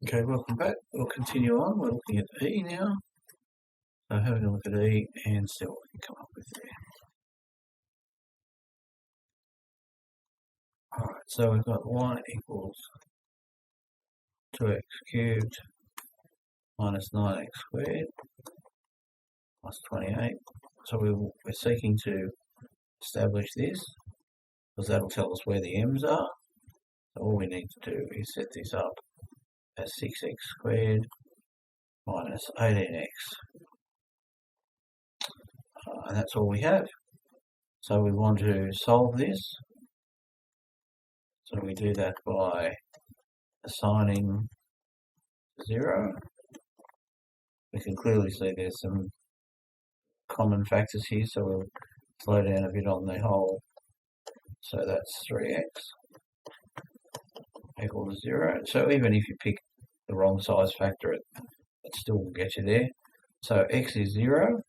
Okay, welcome back. We'll continue on. We're looking at E now. So having a look at E and see what we can come up with there. Alright, so we've got y equals 2x cubed minus 9x squared plus 28. So we're seeking to establish this because that'll tell us where the m's are. So all we need to do is set this up as 6x squared minus 18x. And that's all we have. So we want to solve this. So we do that by assigning 0. We can clearly see there's some common factors here, so we'll slow down a bit on the whole. So that's 3x equals 0. So even if you pick the wrong size factor, it still will get you there. So x is 0.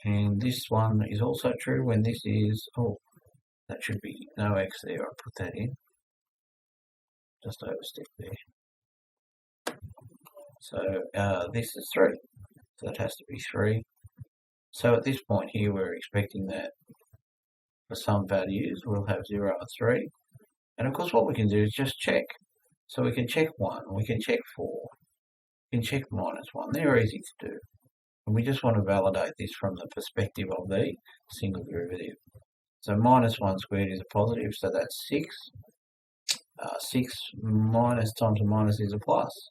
And this one is also true when this is, that should be no x there. I'll put that in. Just overstep there. So this is 3. So that has to be 3. So at this point here, we're expecting that for some values, we'll have 0 and 3. And of course, what we can do is just check. So we can check 1, we can check 4, we can check minus 1. They're easy to do. And we just want to validate this from the perspective of the single derivative. So minus 1 squared is a positive, so that's 6. 6 minus times a minus is a plus.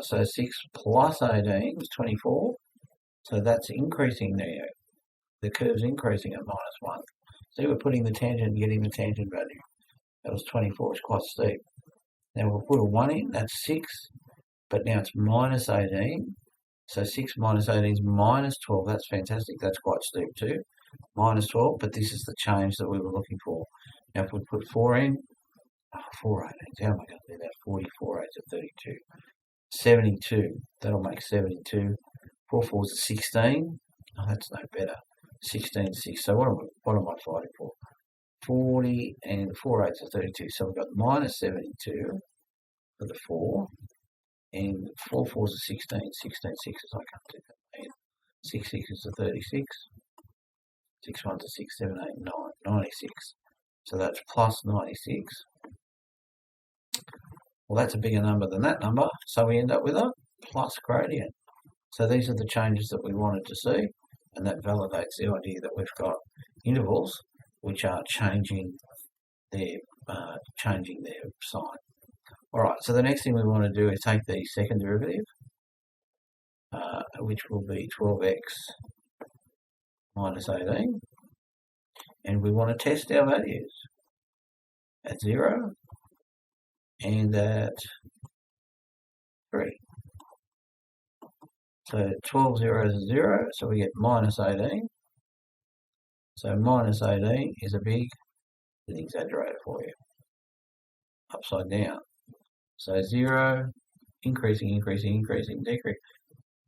So 6 plus 18 is 24. So that's increasing there. The curve's increasing at minus 1. See, we're putting the tangent and getting the tangent value. That was 24. It's quite steep. Now we'll put a 1 in. That's 6. But now it's minus 18. So 6 minus 18 is minus 12. That's fantastic. That's quite steep too. Minus 12, but this is the change that we were looking for. Now if we put 4 in, 4 18s, how am I going to do that? 44 8 to 32. 72, that'll make 72. 4 4s are 16. Oh, that's no better. 16 6. So what am I fighting for? 40 and 4 8s are 32. So we've got minus 72 for the 4. And 4 4s are 16. 16 6s, I can't do that. 6 6s are 36. 6 1s are 6, 7, 8, 9, 96. So that's plus 96. Well, that's a bigger number than that number, so we end up with a plus gradient. So these are the changes that we wanted to see, and that validates the idea that we've got intervals which are changing their sign. All right, so the next thing we want to do is take the second derivative, which will be 12x minus 18, and we want to test our values at 0 and at 3. So 12 zeros is 0, so we get minus 18. So minus 18 is a big exaggerator for you. Upside down. So 0, increasing, decrease,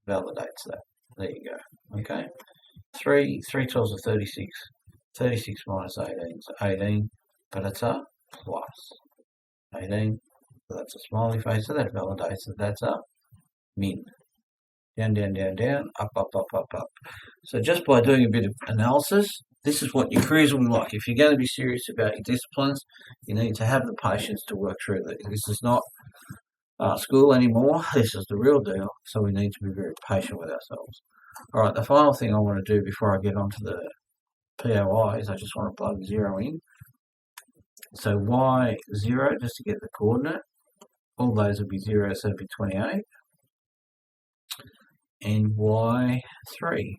validates that. There you go. Okay. 3 12s are 36. 36 minus 18 is 18, but it's a plus 18. So that's a smiley face, so that validates that that's a min. Down, down, down, down, up, up, up, up, up. So just by doing a bit of analysis, this is what your careers will be like. If you're going to be serious about your disciplines, you need to have the patience to work through that. This is not school anymore. This is the real deal. So we need to be very patient with ourselves. All right, the final thing I want to do before I get onto the POI is I just want to plug 0 in. So y0, just to get the coordinate, all those would be 0, so it would be 28. And y3.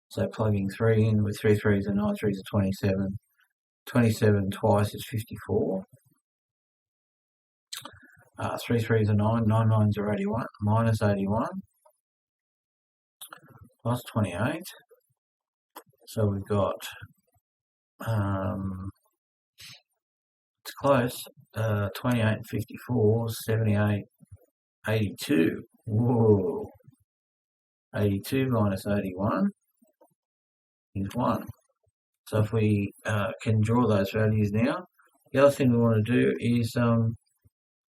So plugging 3 in with 3 3s and 9 3s are 27. 27 twice is 54. 3 3s are 9. 9 9s are 81. Minus 81. Plus 28. So we've got, it's close, 28 and 54, 78, 82. Whoa. 82 minus 81 is 1. So if we can draw those values now, The other thing we want to do is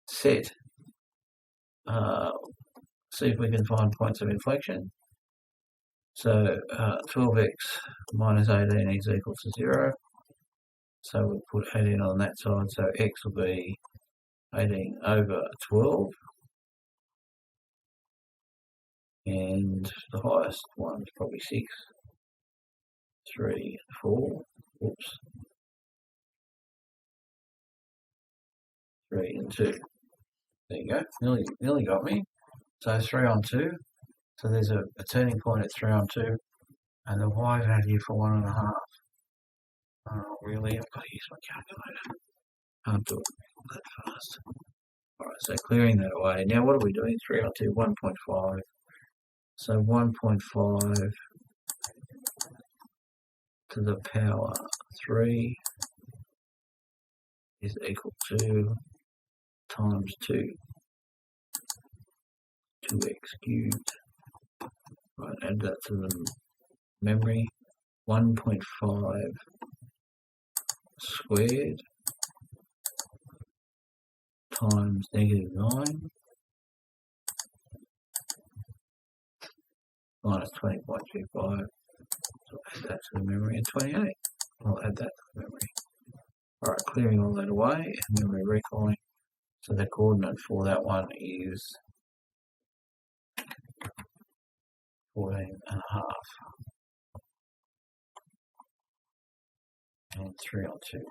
set, see if we can find points of inflection. So 12x minus 18 is equal to 0. So we'll put 18 on that side. So x will be 18 over 12. And the highest one is probably 6, 3, 4. Oops. 3 and 2. There you go. Nearly got me. So 3 on 2. So there's a turning point at 3 on 2. And the y value for 1.5. Oh, really? I've got to use my calculator. Can't do it that fast. Alright, so clearing that away. Now what are we doing? 3 on 2, 1.5. So 1.5 to the power 3 is equal to times 2. 2x cubed. Right, add that to the memory. 1.5 squared times -9 minus 20.25. So add that to the memory, and 28. I'll add that to the memory. Alright, clearing all that away and memory recalling. So the coordinate for that one is 14.5. And 3 on 2.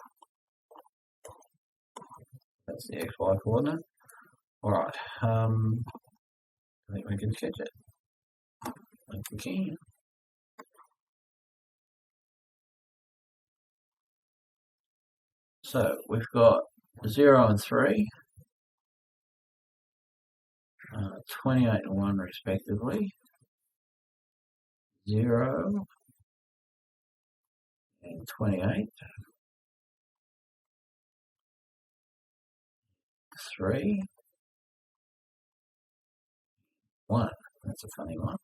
That's the xy coordinate. Alright, I think we can sketch it. I think we can. So we've got 0 and 3, 28 and 1 respectively, 0 and 28, 3, 1. That's a funny one.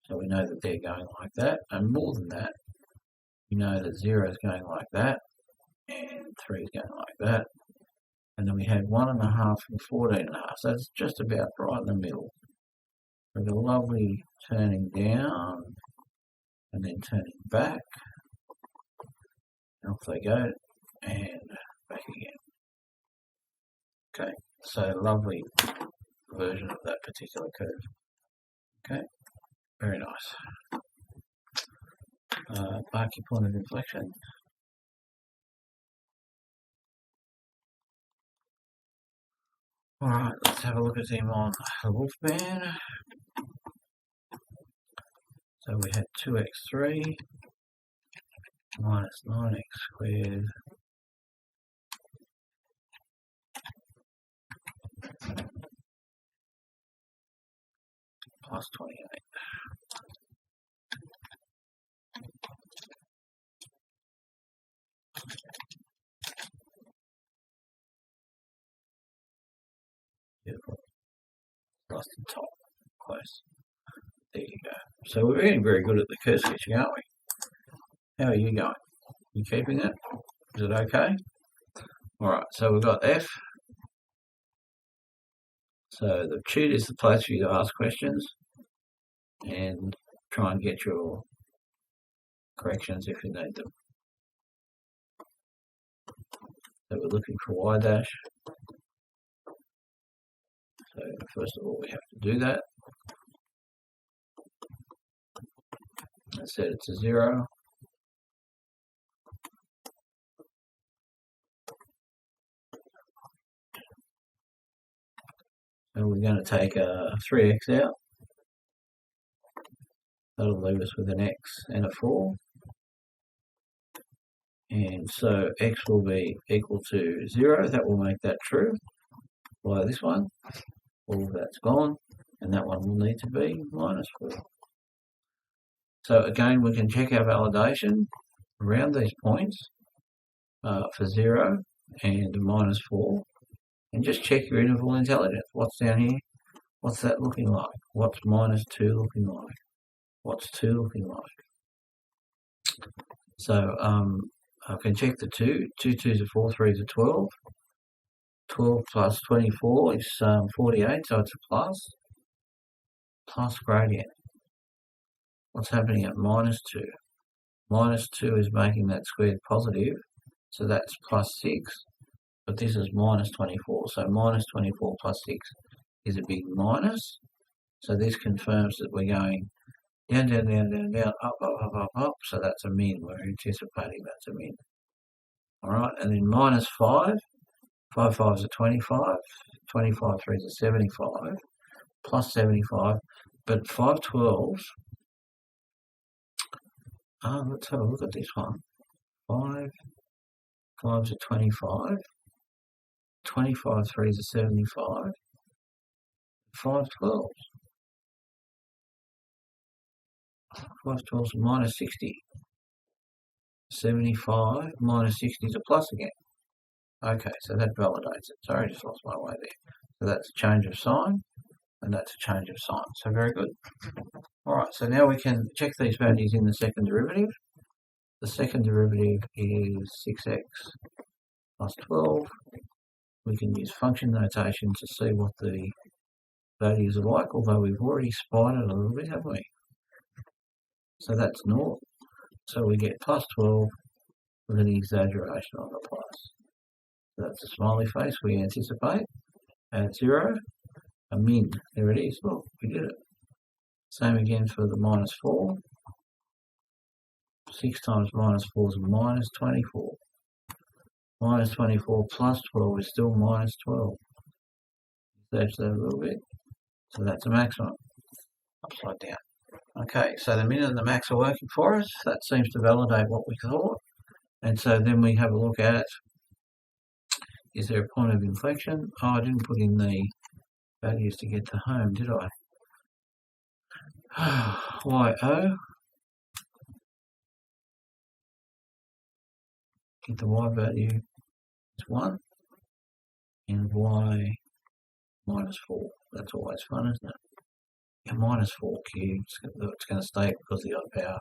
So we know that they're going like that, and more than that, we know that 0 is going like that, and 3 is going like that, and then we had 1.5 and 14.5. So it's just about right in the middle. With a lovely turning down, and then turning back, and off they go, and back again. Okay, so lovely version of that particular curve. Okay, very nice. Mark your point of inflection. Alright, let's have a look at him on the Wolfman. So we had 2x3 minus 9x squared plus 28. Beautiful. Plus the top. Close. There you go. So we're getting very good at the curve sketching, aren't we? How are you going? You keeping it? Is it okay? Alright, so we've got F. So the tute is the place for you to ask questions and try and get your corrections if you need them. So we're looking for Y dash. So first of all we have to do that. Let's set it to 0. And we're going to take a 3x out. That'll leave us with an x and a 4. And so x will be equal to 0. That will make that true. By this one, all of that's gone. And that one will need to be minus 4. So again, we can check our validation around these points for 0 and minus 4. And just check your interval intelligence. What's down here? What's that looking like? What's minus 2 looking like? What's 2 looking like? So I can check the 2. 2 2s are 4, 3s are 12. 12 plus 24 is 48, so it's a plus. Plus gradient. What's happening at minus 2? Minus 2 is making that squared positive, so that's plus 6. But this is minus 24, so minus 24 plus 6 is a big minus. So this confirms that we're going down, down, down, down, down, up, up, up, up, up. So that's a min. We're anticipating that's a min. Alright, and then minus 5. 5 5s are 25. 25 3s are 75. Plus 75. But 5 12s. Let's have a look at this one. 5 5s are 25. 25 3s are 75. 5 12s. 5 12s are minus 60. 75 minus 60 is a plus again. Okay, so that validates it. Sorry, I just lost my way there. So that's a change of sign, and that's a change of sign. So very good. Alright, so now we can check these values in the second derivative. The second derivative is 6x plus 12. We can use function notation to see what the values are like, although we've already spied it a little bit, haven't we? So that's naught. So we get plus 12 with an exaggeration on the plus. So that's a smiley face we anticipate. At 0, a min. There it is. Look, we did it. Same again for the minus 4. 6 times minus 4 is minus 24. Minus 24 plus 12 is still minus 12. That's that a little bit. So that's a maximum. Upside down. Okay, so the min and the max are working for us. That seems to validate what we thought. And so then we have a look at, is there a point of inflection? Oh, I didn't put in the values to get to home, did I? YO. Get the Y value is 1. And Y minus 4. That's always fun, isn't it? And minus 4 cubed, it's going to stay because of the odd power.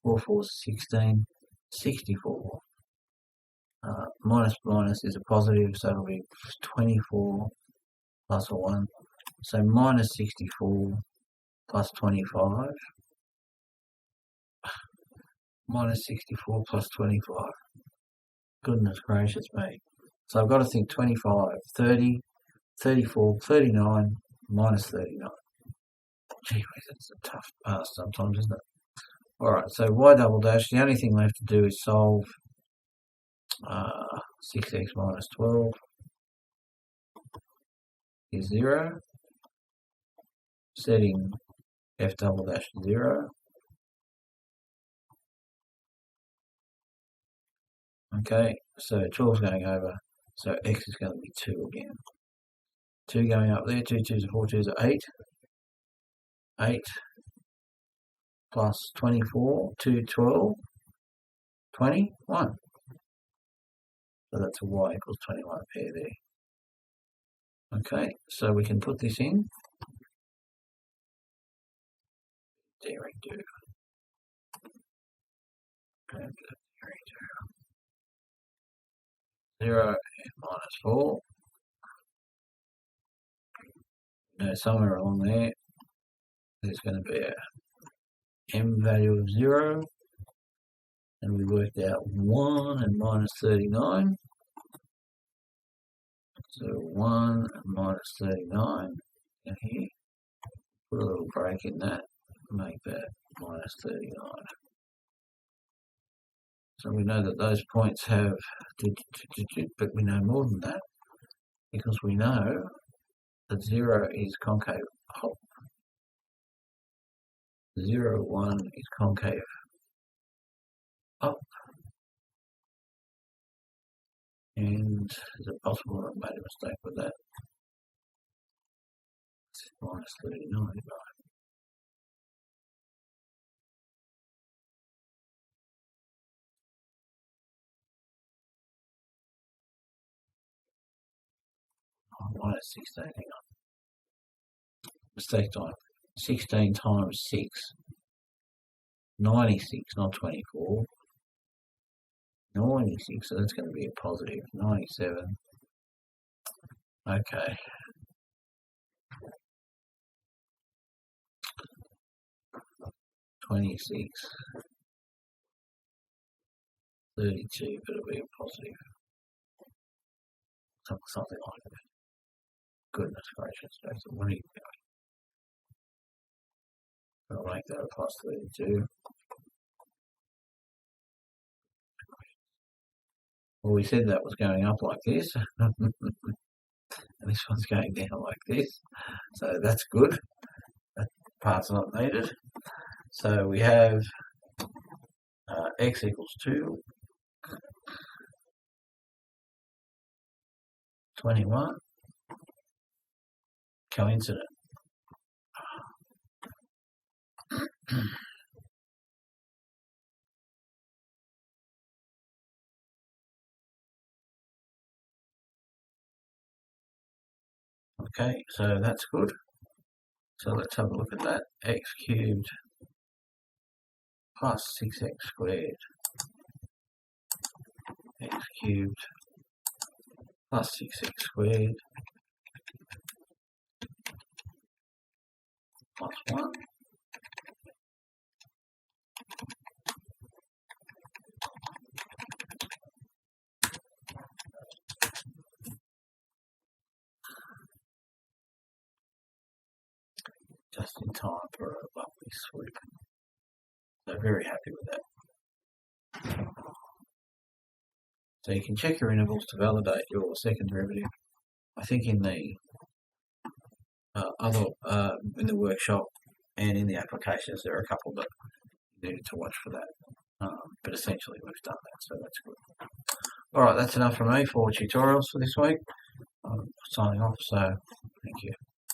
4 4 is 16, 64. Minus minus is a positive, so it'll be 24 plus a 1. So minus 64 plus 25. Minus 64 plus 25. Goodness gracious me. So I've got to think 25, 30, 34, 39, minus 39. Gee whiz, it's a tough pass sometimes, isn't it? Alright, so y double dash, the only thing left to do is solve 6x minus 12 is 0. Setting f double dash to 0. Okay, so 12 is going over, so x is going to be 2 again. 2 going up there, 2 2s are 4 2s are 8. 8 plus 24, 2 12, 21. So that's a y equals 21 pair there. Okay, so we can put this in. Daring do. And 0 and minus 4. Now somewhere along there, there's going to be a m value of 0. And we worked out 1 and minus 39. So 1 and minus 39. And here, put a little break in that, make that minus 39. So we know that those points have, but we know more than that, because we know that 0 is concave up. 0, 1 is concave up. And is it possible I made a mistake with that? It's minus 39, right? Oh, minus 16, hang on. Mistake time. 16 times 6. 96, not 24. 96, so that's going to be a positive. 97. Okay. $26. 32, but it'll be a positive. Something like that. Goodness gracious, Jason, what are you doing? I'll make that a plus 32. Well, we said that was going up like this, and this one's going down like this, so that's good. That part's not needed. So we have x equals 2, 21, coincident. Okay, so that's good. So let's have a look at that. X cubed plus 6x squared. X cubed plus 6x squared plus 1. Just in time for a lovely swoop. So very happy with that. So you can check your intervals to validate your second derivative. I think in the in the workshop and in the applications there are a couple that you need to watch for that. But essentially we've done that, so that's good. Alright, that's enough from me for tutorials for this week. I'm signing off, so thank you.